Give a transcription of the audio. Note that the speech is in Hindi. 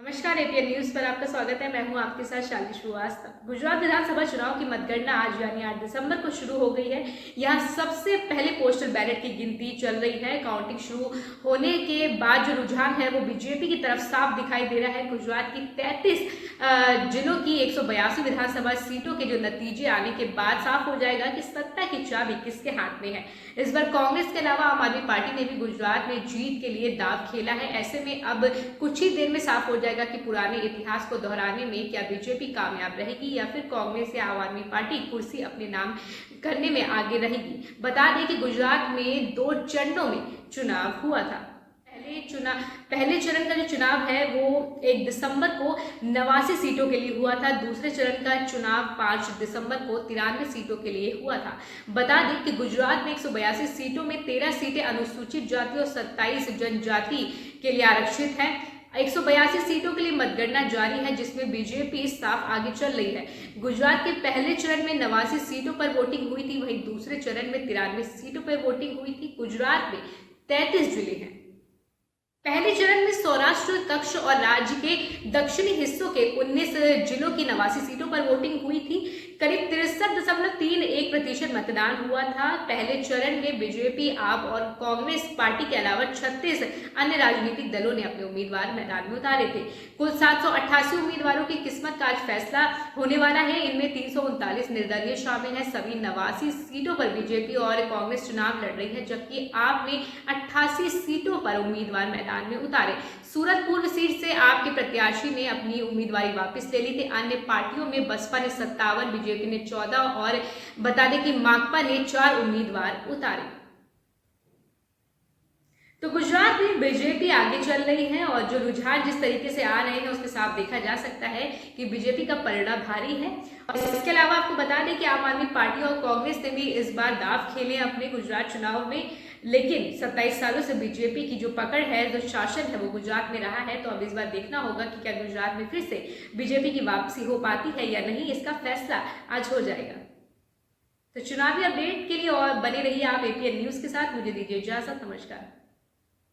नमस्कार, एपीएन न्यूज पर आपका स्वागत है। मैं हूं आपके साथ शालिनी श्रीवास्तव। गुजरात विधानसभा चुनाव की मतगणना आज यानी 8 दिसंबर को शुरू हो गई है। यहां सबसे पहले पोस्टल बैलेट की गिनती चल रही है। काउंटिंग शुरू होने के बाद जो रुझान है वो बीजेपी की तरफ साफ दिखाई दे रहा है। गुजरात की 33 जिलों की 182 विधानसभा सीटों के जो नतीजे आने के बाद साफ हो जाएगा कि सत्ता की चाबी किसके हाथ में है। इस बार कांग्रेस के अलावा आम आदमी पार्टी ने भी गुजरात में जीत के लिए दांव खेला है। ऐसे में अब कुछ ही देर में साफ हो जाएगा कि पुराने इतिहास को दोहराने में क्या बीजेपी कामयाब रहेगी या फिर कांग्रेस या आम आदमी पार्टी कुर्सी अपने नाम करने में आगे रहेगी। बता दें कि गुजरात में 2 चरणों में चुनाव हुआ था। पहले चरण का जो चुनाव है वो 1 दिसंबर को 89 सीटों के लिए हुआ था। दूसरे चरण का चुनाव 5 दिसंबर को 93 सीटों के लिए हुआ था। बता दें कि गुजरात में 182 सीटों में 13 सीटें अनुसूचित जाति और 27 जनजाति के लिए आरक्षित है। 182 सीटों के लिए मतगणना जारी है, जिसमें बीजेपी साफ आगे चल रही है। गुजरात के पहले चरण में 89 सीटों पर वोटिंग हुई थी, वहीं दूसरे चरण में 93 सीटों पर वोटिंग हुई थी। गुजरात में 33 जिले हैं। पहले चरण में सौराष्ट्र कक्ष और राज्य के दक्षिणी हिस्सों के 19 जिलों की 89 सीटों पर वोटिंग हुई थी। करीब 63.31% मतदान हुआ था। पहले चरण में बीजेपी, आप और कांग्रेस पार्टी के अलावा 36 अन्य राजनीतिक दलों ने अपने उम्मीदवार मैदान में उतारे थे। कुल 788 उम्मीदवारों की किस्मत का आज फैसला होने वाला है। इनमें 339 निर्दलीय शामिल है। सभी 89 सीटों पर बीजेपी और कांग्रेस चुनाव लड़ रही है, जबकि आप ने 88 सीटों पर उम्मीदवार मैदान में उतारे। सूरत पूर्व सीट से आपके प्रत्याशी ने अपनी उम्मीदवारी वापस ले ली थी। अन्य पार्टियों में बसपा ने 57, बीजेपी ने 14 और बता दें कि माकपा ने 4 उम्मीदवार उतारे। तो गुजरात में बीजेपी आगे चल रही है और जो रुझान जिस तरीके से आ रहे हैं उसके साफ देखा जा सकता है कि बीजेपी का पलड़ा भारी है। और इसके अलावा आपको बता दें कि आम आदमी पार्टी और कांग्रेस ने भी इस बार दांव खेले अपने गुजरात चुनाव में, लेकिन 27 सालों से बीजेपी की जो पकड़ है, जो शासन है, वो गुजरात में रहा है। तो अब इस बार देखना होगा कि क्या गुजरात में फिर से बीजेपी की वापसी हो पाती है या नहीं। इसका फैसला आज हो जाएगा। तो चुनावी अपडेट के लिए और बने रहिए आप एपीएन न्यूज के साथ। मुझे दीजिए इजाजत। नमस्कार।